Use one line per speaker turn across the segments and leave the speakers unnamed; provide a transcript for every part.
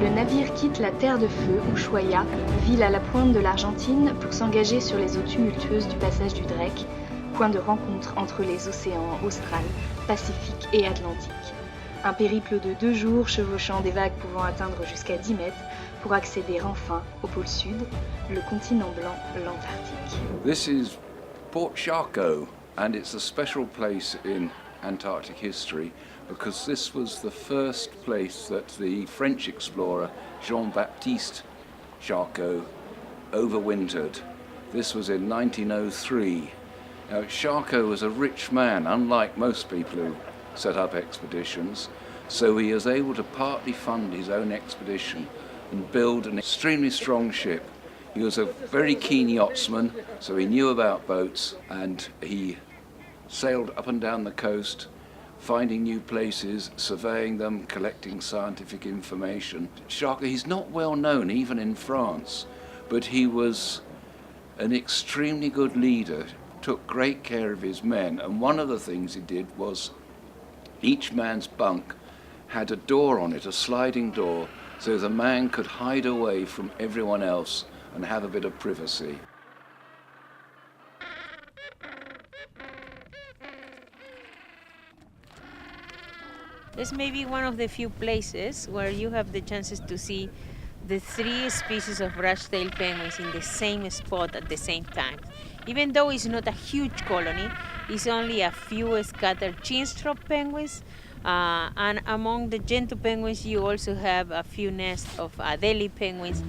le navire quitte la Terre de Feu, Ushuaia, ville à la pointe de l'Argentine, pour s'engager sur les eaux tumultueuses du passage du Drake, point de rencontre entre les océans austral, Pacifique et Atlantique. Un périple de 2 jours chevauchant des vagues pouvant atteindre jusqu'à 10 mètres pour accéder enfin au pôle Sud, le continent blanc, l'Antarctique.
This is Port Charcot, and it's a special place in Antarctic history because this was the first place that the French explorer Jean-Baptiste Charcot overwintered. This was in 1903. Now, Charcot was a rich man, unlike most people who set up expeditions, so he was able to partly fund his own expedition and build an extremely strong ship. He was a very keen yachtsman, so he knew about boats, and he sailed up and down the coast, finding new places, surveying them, collecting scientific information. Charcot, he's not well known even in France, but he was an extremely good leader, took great care of his men, and one of the things he did was each man's bunk had a door on it, a sliding door, so the man could hide away from everyone else and have a bit of privacy.
This may be one of the few places where you have the chances to see the 3 species of brush-tailed penguins in the same spot at the same time. Even though it's not a huge colony, it's only a few scattered chinstrap penguins, and among the gentoo penguins you also have a few nests of Adelie penguins.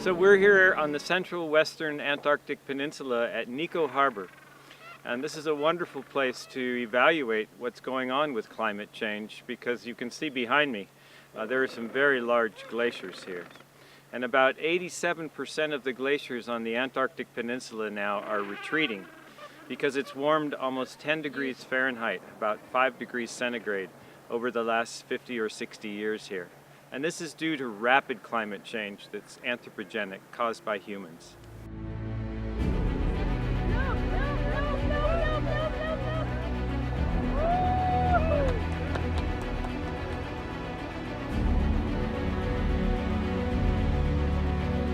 So we're here on the central western Antarctic Peninsula at Nico Harbor. And this is a wonderful place to evaluate what's going on with climate change because you can see behind me there are some very large glaciers here. And about 87% of the glaciers on the Antarctic Peninsula now are retreating because it's warmed almost 10 degrees Fahrenheit, about 5 degrees centigrade, over the last 50 or 60 years here. And this is due to rapid climate change that's anthropogenic, caused by humans.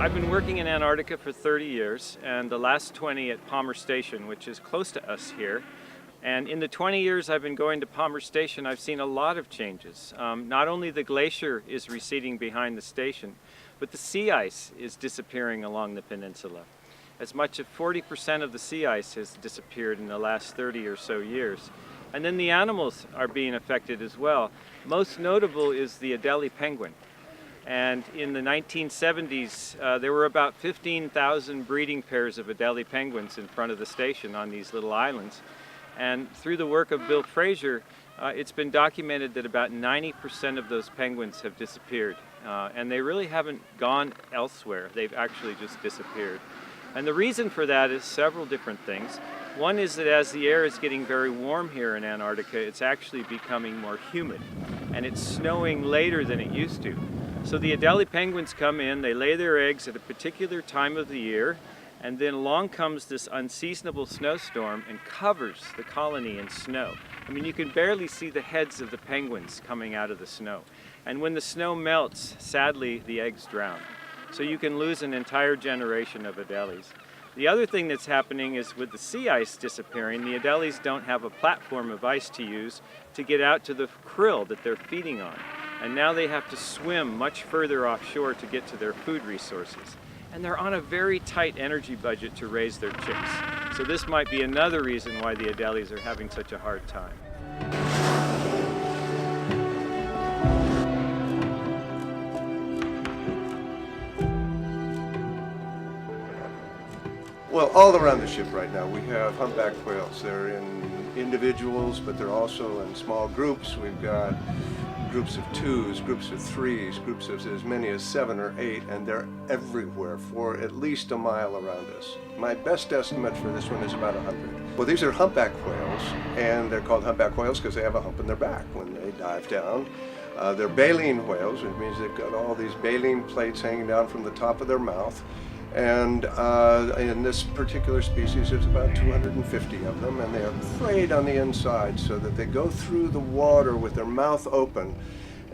I've been working in Antarctica for 30 years, and the last 20 at Palmer Station, which is close to us here. And in the 20 years I've been going to Palmer Station, I've seen a lot of changes. Not only the glacier is receding behind the station, but the sea ice is disappearing along the peninsula. As much as 40% of the sea ice has disappeared in the last 30 or so years. And then the animals are being affected as well. Most notable is the Adelie penguin. And in the 1970s, there were about 15,000 breeding pairs of Adelie penguins in front of the station on these little islands. And through the work of Bill Fraser, it's been documented that about 90% of those penguins have disappeared. And they really haven't gone elsewhere. They've actually just disappeared. And the reason for that is several different things. One is that as the air is getting very warm here in Antarctica, it's actually becoming more humid. And it's snowing later than it used to. So the Adelie penguins come in, they lay their eggs at a particular time of the year, and then along comes this unseasonable snowstorm and covers the colony in snow. I mean, you can barely see the heads of the penguins coming out of the snow. And when the snow melts, sadly, the eggs drown. So you can lose an entire generation of Adelies. The other thing that's happening is with the sea ice disappearing, the Adelies don't have a platform of ice to use to get out to the krill that they're feeding on. And now they have to swim much further offshore to get to their food resources. and they're on a very tight energy budget to raise their chicks. So this might be another reason why the Adelies are having such a hard time.
Well, all around the ship right now we have humpback whales. They're in individuals, but they're also in small groups. We've got groups of 2s, groups of 3s, groups of as many as 7 or 8, and they're everywhere for at least a mile around us. My best estimate for this one is about 100. Well, these are humpback whales, and they're called humpback whales because they have a hump in their back when they dive down. They're baleen whales, which means they've got all these baleen plates hanging down from the top of their mouth. And in this particular species, there's about 250 of them, and they are frayed on the inside so that they go through the water with their mouth open,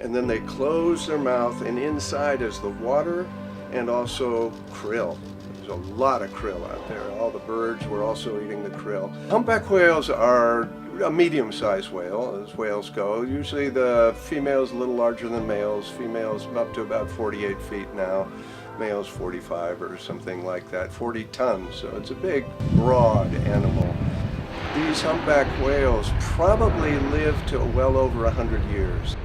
and then they close their mouth, and inside is the water and also krill. There's a lot of krill out there. All the birds were also eating the krill. Humpback whales are a medium-sized whale, as whales go. Usually the female's a little larger than males. Females up to about 48 feet now. Males 45 or something like that, 40 tons. So it's a big, broad animal. These humpback whales probably live to well over 100 years.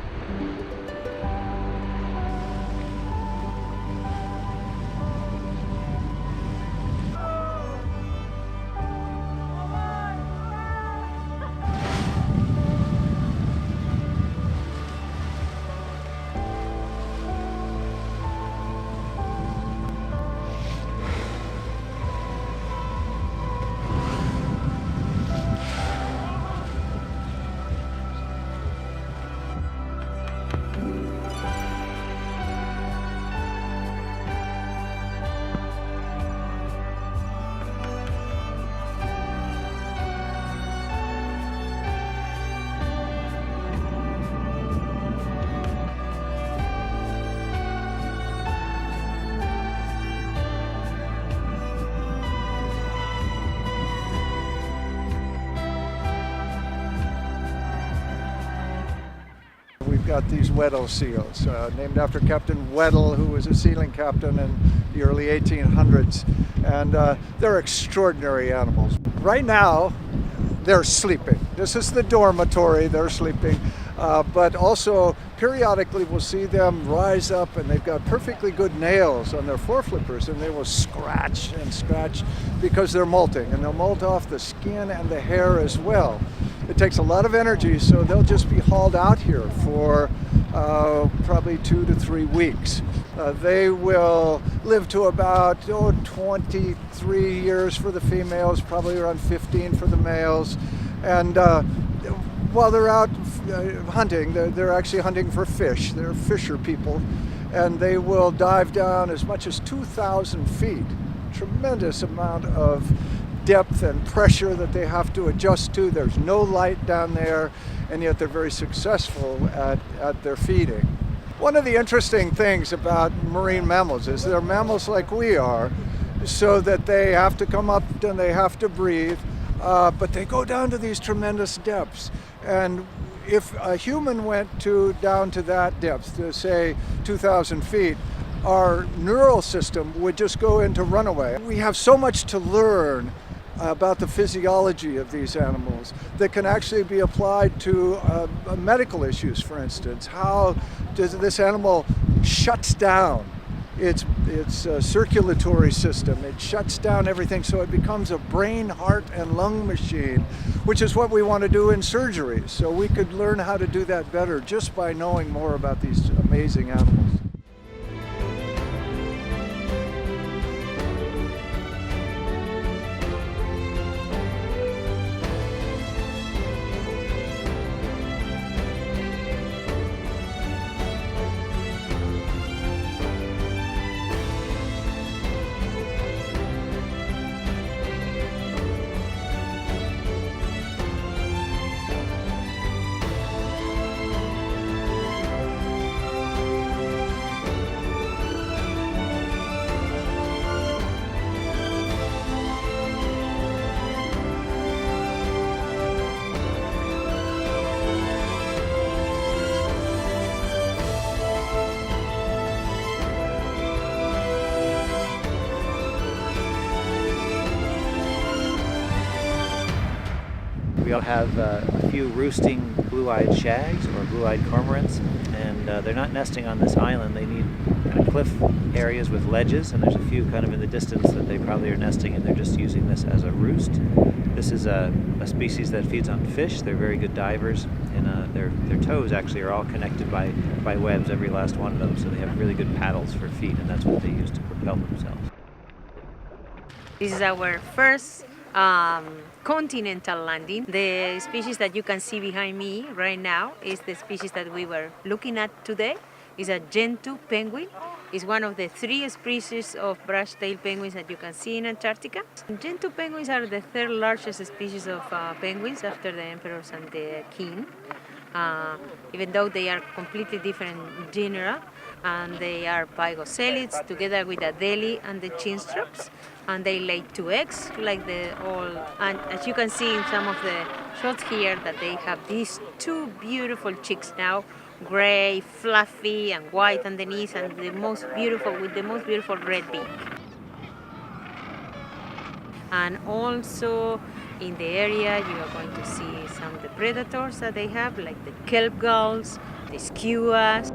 We've got these Weddell seals, named after Captain Weddell, who was a sealing captain in the early 1800s. And they're extraordinary animals. Right now, they're sleeping. This is the dormitory, they're sleeping. But also, periodically we'll see them rise up, and they've got perfectly good nails on their foreflippers, and they will scratch and scratch because they're molting, and they'll molt off the skin and the hair as well. It takes a lot of energy, so they'll just be hauled out here for probably 2 to 3 weeks. They will live to about 23 years for the females, probably around 15 for the males. And while they're out hunting, they're actually hunting for fish. They're fisher people, and they will dive down as much as 2,000 feet. Tremendous amount of depth and pressure that they have to adjust to. There's no light down there, and yet they're very successful at their feeding. One of the interesting things about marine mammals is they're mammals like we are, so that they have to come up and they have to breathe, but they go down to these tremendous depths. And if a human went down to that depth, to say 2,000 feet, our neural system would just go into runaway. We have so much to learn about the physiology of these animals that can actually be applied to medical issues, for instance. How does this animal shuts down its circulatory system? It shuts down everything, so it becomes a brain, heart, and lung machine, which is what we want to do in surgery. So we could learn how to do that better just by knowing more about these amazing animals.
We'll have a few roosting blue-eyed shags or blue-eyed cormorants, and they're not nesting on this island. They need kind of cliff areas with ledges, and there's a few kind of in the distance that they probably are nesting, and they're just using this as a roost. This is a species that feeds on fish. They're very good divers, and their toes actually are all connected by webs, every last one of them, so they have really good paddles for feet, and that's what they use to propel themselves.
This is our first continental landing. The species that you can see behind me right now is the species that we were looking at today. It's a gentoo penguin. It's one of the 3 species of brush-tailed penguins that you can see in Antarctica. Gentoo penguins are the 3rd largest species of penguins after the emperors and the king. Even though they are completely different genera, and they are pygocelids together with the deli and the chinstraps, and they lay 2 eggs like and as you can see in some of the shots here, that they have these 2 beautiful chicks now, gray, fluffy and white underneath, and with the most beautiful red beak. And also in the area you are going to see some of the predators that they have, like the kelp gulls, the skuas.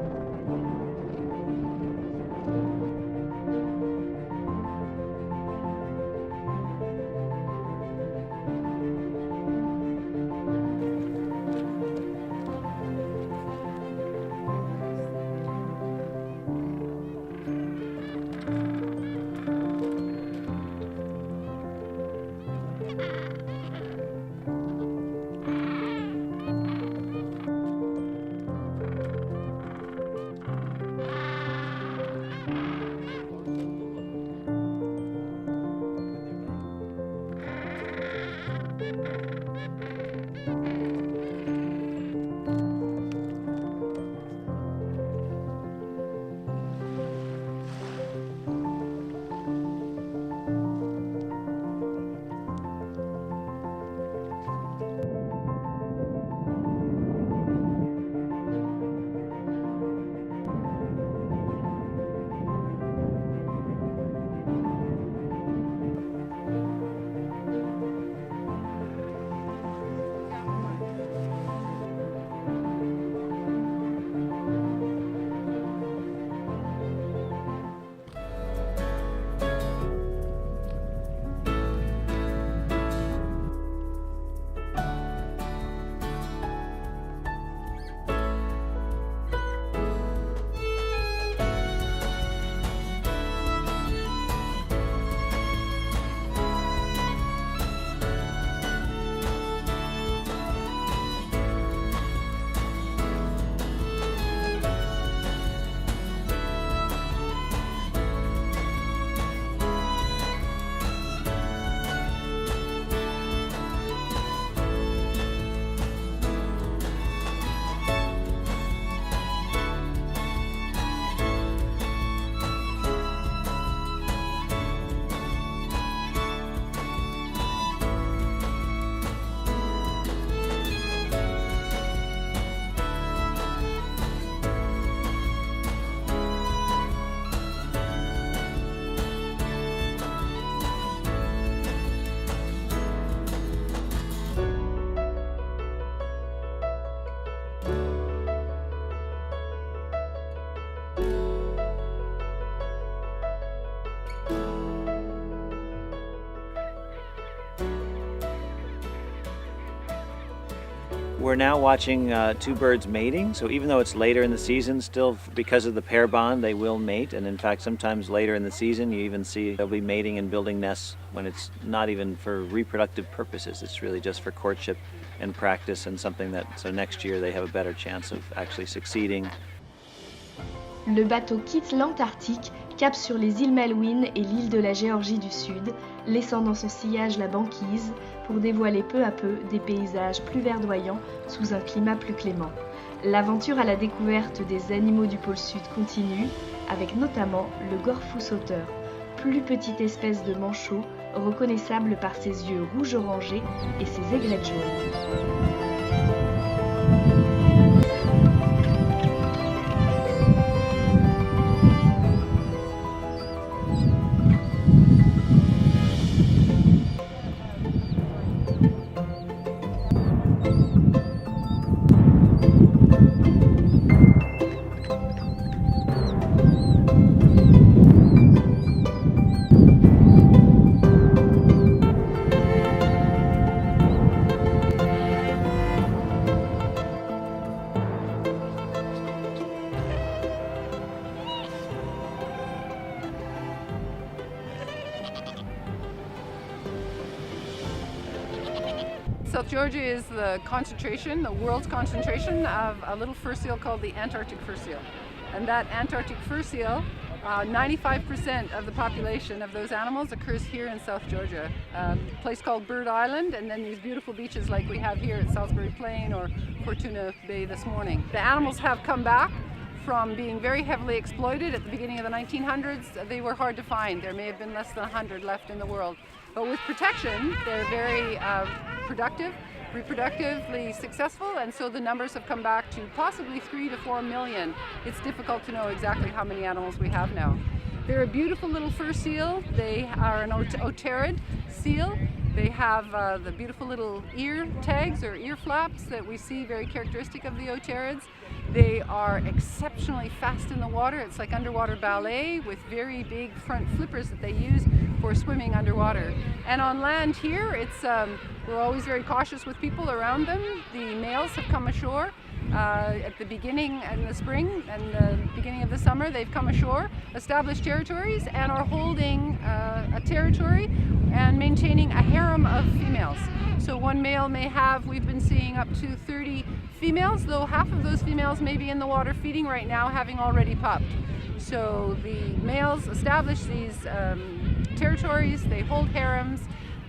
We're now watching 2 birds mating, so even though it's later in the season, still because of the pair bond, they will mate, and in fact sometimes later in the season you even see they'll be mating and building nests when it's not even for reproductive purposes, it's really just for courtship and practice, and something that, so next year they have a better chance of actually succeeding.
Le bateau quitte l'Antarctique, cap sur les îles Malouines et l'île de la Géorgie du Sud, laissant dans son sillage la banquise pour dévoiler peu à peu des paysages plus verdoyants sous un climat plus clément. L'aventure à la découverte des animaux du pôle Sud continue, avec notamment le gorfou sauteur, plus petite espèce de manchot reconnaissable par ses yeux rouge orangés et ses aigrettes jaunes.
South Georgia is the concentration, the world's concentration of a little fur seal called the Antarctic fur seal. And that Antarctic fur seal, 95% of the population of those animals occurs here in South Georgia. A place called Bird Island, and then these beautiful beaches like we have here at Salisbury Plain or Fortuna Bay this morning. The animals have come back from being very heavily exploited at the beginning of the 1900s. They were hard to find. There may have been less than 100 left in the world. But with protection, they're very productive, reproductively successful, and so the numbers have come back to possibly 3 to 4 million. It's difficult to know exactly how many animals we have now. They're a beautiful little fur seal. They are an otarid seal. They have the beautiful little ear tags or ear flaps that we see very characteristic of the otarids. They are exceptionally fast in the water. It's like underwater ballet with very big front flippers that they use for swimming underwater. And on land here, we're always very cautious with people around them. The males have come ashore at the beginning in the spring and the beginning of the summer. They've come ashore, established territories, and are holding a territory and maintaining a harem of females. So one male may have, we've been seeing up to 30 females, though half of those females may be in the water feeding right now, having already pupped. So the males establish these territories, they hold harems.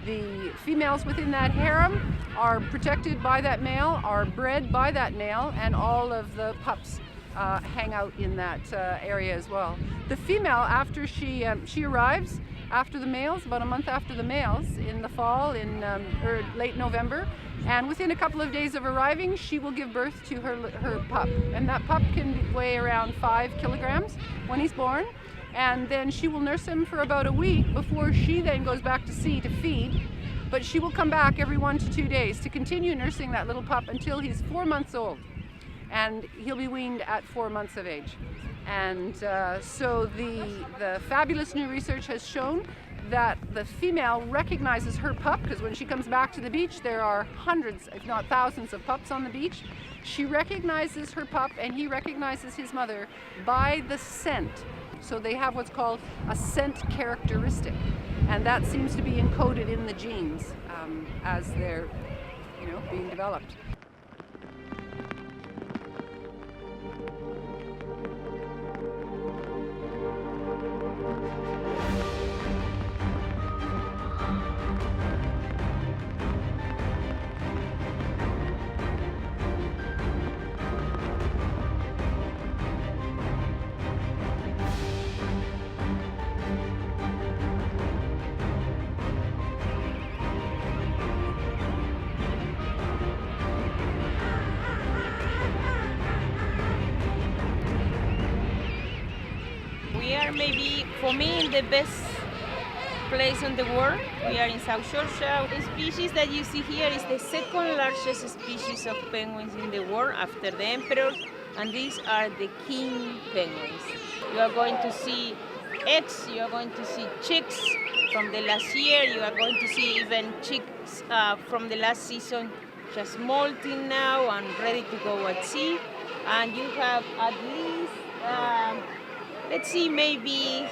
The females within that harem are protected by that male, are bred by that male, and all of the pups hang out in that area as well. The female, after she arrives after the males, about a month after the males, in the fall, in late November, and within a couple of days of arriving, she will give birth to her pup. And that pup can weigh around 5 kilograms when he's born. And then she will nurse him for about a week before she then goes back to sea to feed. But she will come back every 1 to 2 days to continue nursing that little pup until he's 4 months old. And he'll be weaned at 4 months of age. And so the fabulous new research has shown that the female recognizes her pup, because when she comes back to the beach, there are hundreds, if not thousands, of pups on the beach. She recognizes her pup and he recognizes his mother by the scent. So they have what's called a scent characteristic, and that seems to be encoded in the genes as they're, being developed.
We are maybe, for me, the best place in the world. We are in South Georgia. The species that you see here is the second largest species of penguins in the world after the emperor, and these are the king penguins. You are going to see eggs, you are going to see chicks from the last year, you are going to see even chicks from the last season just molting now and ready to go at sea. And you have at least let's see, maybe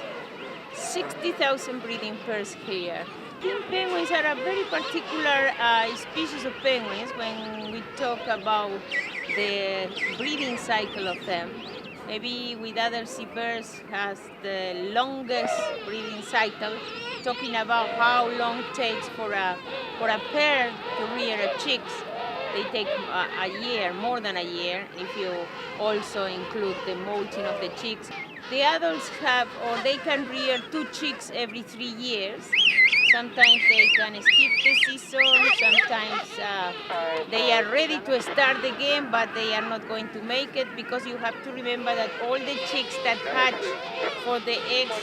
60,000 breeding pairs here. King penguins are a very particular species of penguins when we talk about the breeding cycle of them. Maybe with other seabirds has the longest breeding cycle, talking about how long it takes for a pair to rear a chicks. They take a year, more than a year, if you also include the molting of the chicks. The adults they can rear 2 chicks every 3 years. Sometimes they can skip the season, sometimes they are ready to start the game, but they are not going to make it, because you have to remember that all the chicks that hatch for the eggs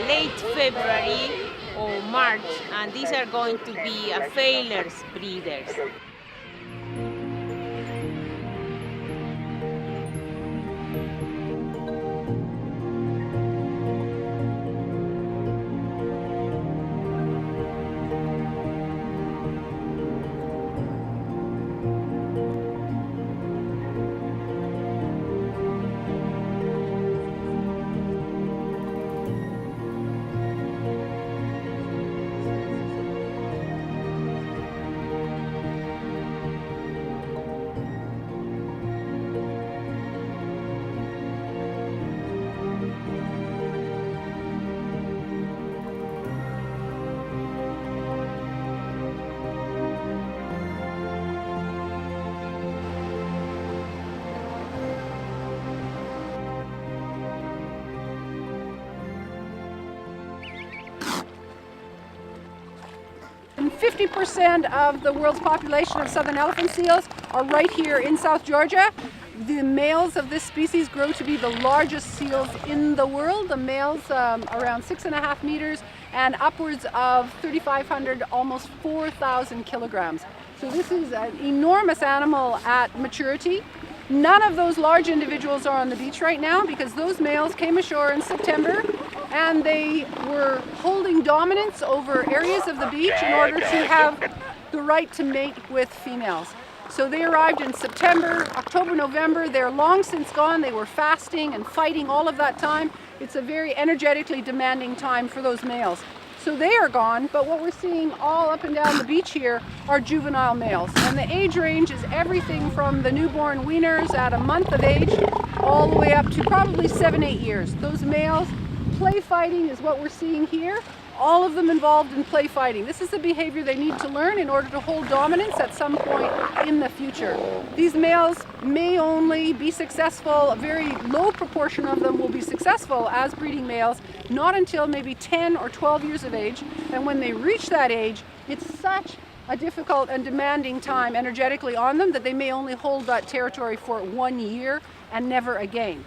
late February or March, and these are going to be failures breeders.
50% of the world's population of southern elephant seals are right here in South Georgia. The males of this species grow to be the largest seals in the world. The males around 6.5 meters and upwards of 3,500, almost 4,000 kilograms. So this is an enormous animal at maturity. None of those large individuals are on the beach right now because those males came ashore in September and they were holding dominance over areas of the beach in order to have the right to mate with females. So they arrived in September, October, November. They're long since gone. They were fasting and fighting all of that time. It's a very energetically demanding time for those males. So they are gone, but what we're seeing all up and down the beach here are juvenile males. And the age range is everything from the newborn weaners at a month of age all the way up to probably 7-8 years. Those males, play fighting is what we're seeing here. All of them involved in play fighting. This is the behavior they need to learn in order to hold dominance at some point in the future. These males may only be successful, a very low proportion of them will be successful as breeding males, not until maybe 10 or 12 years of age. And when they reach that age, it's such a difficult and demanding time energetically on them that they may only hold that territory for 1 year and never again.